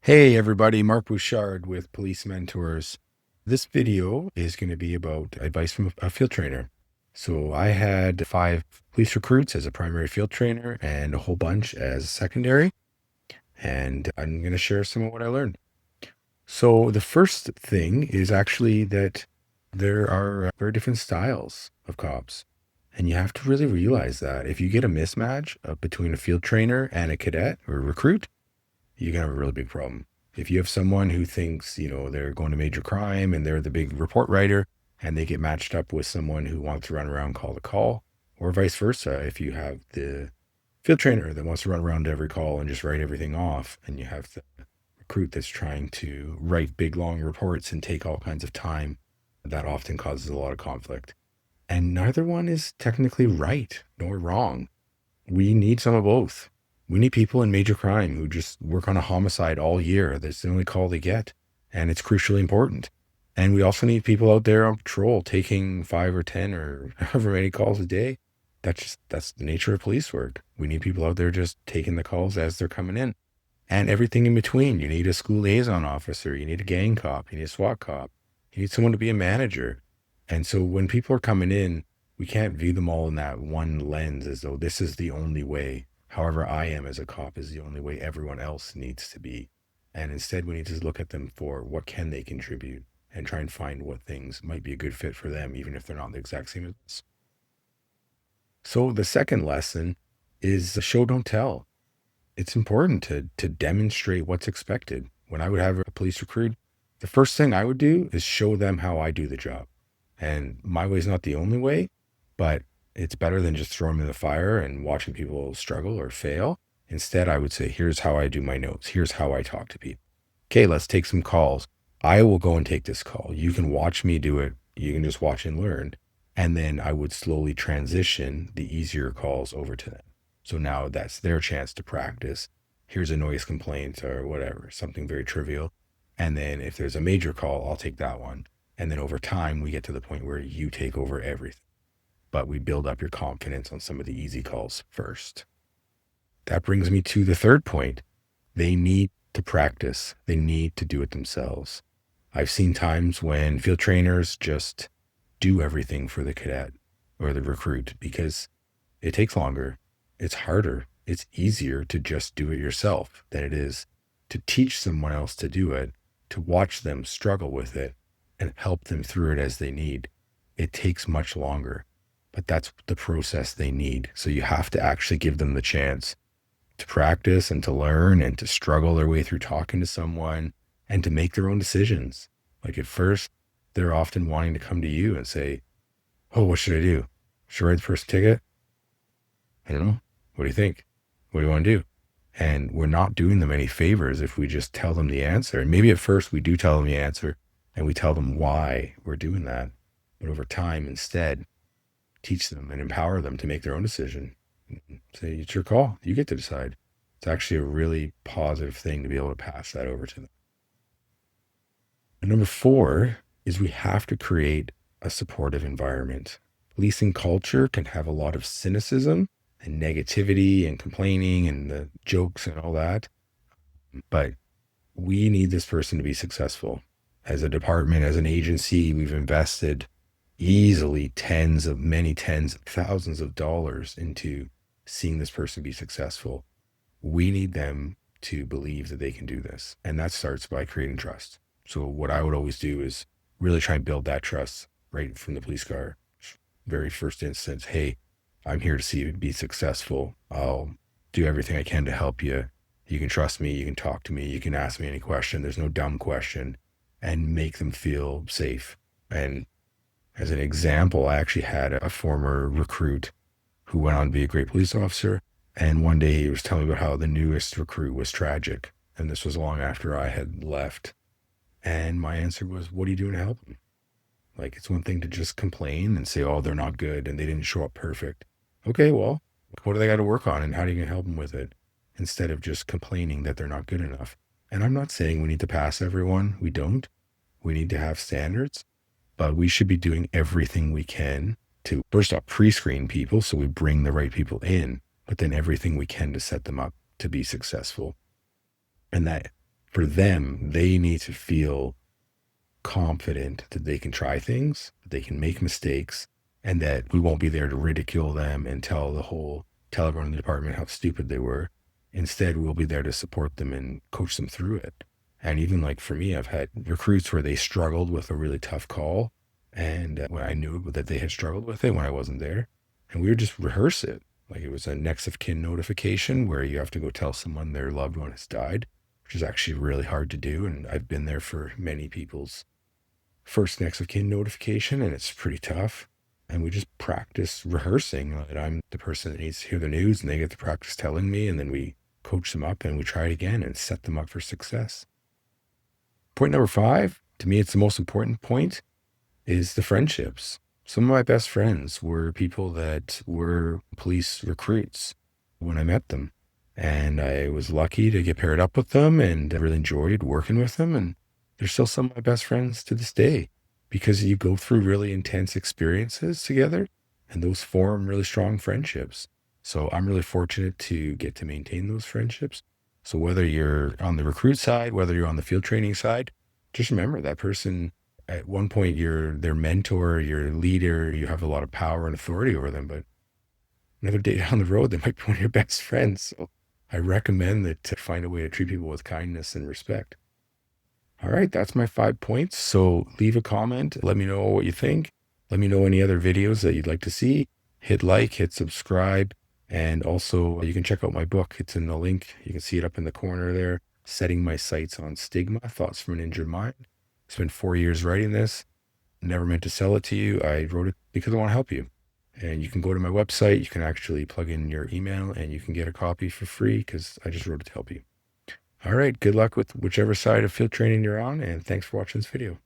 Hey everybody, Mark Bouchard with Police Mentors. This video is going to be about advice from a field trainer. So I had 5 police recruits as a primary field trainer and a whole bunch as a secondary, and I'm going to share some of what I learned. So the first thing is actually that there are very different styles of cops. And you have to really realize that if you get a mismatch between a field trainer and a cadet or a recruit, you're gonna have a really big problem. If you have someone who thinks, they're going to major crime and they're the big report writer and they get matched up with someone who wants to run around call to call, or vice versa, if you have the field trainer that wants to run around to every call and just write everything off, and you have the recruit that's trying to write big long reports and take all kinds of time, that often causes a lot of conflict. And neither one is technically right nor wrong. We need some of both. We need people in major crime who just work on a homicide all year. That's the only call they get, and it's crucially important. And we also need people out there on patrol taking 5 or 10 or however many calls a day. That's the nature of police work. We need people out there just taking the calls as they're coming in. And everything in between. You need a school liaison officer, you need a gang cop, you need a SWAT cop, you need someone to be a manager. And so when people are coming in, we can't view them all in that one lens as though this is the only way. However, I am as a cop is the only way everyone else needs to be. And instead, we need to look at them for what can they contribute and try and find what things might be a good fit for them, even if they're not the exact same as us. So the second lesson is the show, don't tell. It's important to demonstrate what's expected. When I would have a police recruit, the first thing I would do is show them how I do the job. And my way is not the only way, but it's better than just throwing them in the fire and watching people struggle or fail. Instead, I would say, here's how I do my notes. Here's how I talk to people. Okay, let's take some calls. I will go and take this call. You can watch me do it. You can just watch and learn. And then I would slowly transition the easier calls over to them. So now that's their chance to practice. Here's a noise complaint or whatever, something very trivial. And then if there's a major call, I'll take that one. And then over time, we get to the point where you take over everything. But we build up your confidence on some of the easy calls first. That brings me to the third point. They need to practice. They need to do it themselves. I've seen times when field trainers just do everything for the cadet or the recruit because it takes longer. It's harder. It's easier to just do it yourself than it is to teach someone else to do it, to watch them struggle with it and help them through it as they need. It takes much longer, but that's the process they need. So you have to actually give them the chance to practice and to learn and to struggle their way through talking to someone and to make their own decisions. Like at first, they're often wanting to come to you and say, oh, what should I do? Should I write the first ticket? I don't know. What do you think? What do you want to do? And we're not doing them any favors if we just tell them the answer. And maybe at first we do tell them the answer and we tell them why we're doing that. But over time, instead, teach them and empower them to make their own decision. Say, it's your call. You get to decide. It's actually a really positive thing to be able to pass that over to them. And number 4 is we have to create a supportive environment. Policing culture can have a lot of cynicism and negativity and complaining and the jokes and all that. But we need this person to be successful. As a department, as an agency, we've invested easily many tens of thousands of dollars into seeing this person be successful. We need them to believe that they can do this. And that starts by creating trust. So what I would always do is really try and build that trust right from the police car. Very first instance, hey, I'm here to see you be successful. I'll do everything I can to help you. You can trust me. You can talk to me. You can ask me any question. There's no dumb question, and make them feel safe. And as an example, I actually had a former recruit who went on to be a great police officer. And one day he was telling me about how the newest recruit was tragic. And this was long after I had left. And my answer was, what are you doing to help them? Like, it's one thing to just complain and say, oh, they're not good and they didn't show up perfect. Okay, well, what do they got to work on and how are you going to help them with it? Instead of just complaining that they're not good enough. And I'm not saying we need to pass everyone. We don't. We need to have standards, but we should be doing everything we can to first off pre-screen people so we bring the right people in, but then everything we can to set them up to be successful. And that for them, they need to feel confident that they can try things, that they can make mistakes, and that we won't be there to ridicule them and tell everyone in the department how stupid they were. Instead, we'll be there to support them and coach them through it. And even like for me, I've had recruits where they struggled with a really tough call. And when I knew that they had struggled with it when I wasn't there, and we would just rehearse it. Like it was a next of kin notification where you have to go tell someone their loved one has died, which is actually really hard to do. And I've been there for many people's first next of kin notification, and it's pretty tough. And we just practice rehearsing that I'm the person that needs to hear the news, and they get to practice telling me, and then we coach them up and we try it again and set them up for success. Point number 5, to me, it's the most important point, is the friendships. Some of my best friends were people that were police recruits when I met them. And I was lucky to get paired up with them, and I really enjoyed working with them. And they're still some of my best friends to this day because you go through really intense experiences together, and those form really strong friendships. So I'm really fortunate to get to maintain those friendships. So whether you're on the recruit side, whether you're on the field training side, just remember that person at one point you're their mentor, your leader, you have a lot of power and authority over them, but another day down the road, they might be one of your best friends. So I recommend that to find a way to treat people with kindness and respect. All right, that's my 5 points. So leave a comment. Let me know what you think. Let me know any other videos that you'd like to see. Hit like, hit subscribe, and also you can check out my book. It's in the link. You can see it up in the corner there. Setting My Sights on Stigma, Thoughts from an Injured Mind. I spent 4 years writing this. Never meant to sell it to you. I wrote it because I want to help you. And you can go to my website. You can actually plug in your email and you can get a copy for free because I just wrote it to help you. All right, good luck with whichever side of field training you're on, and thanks for watching this video.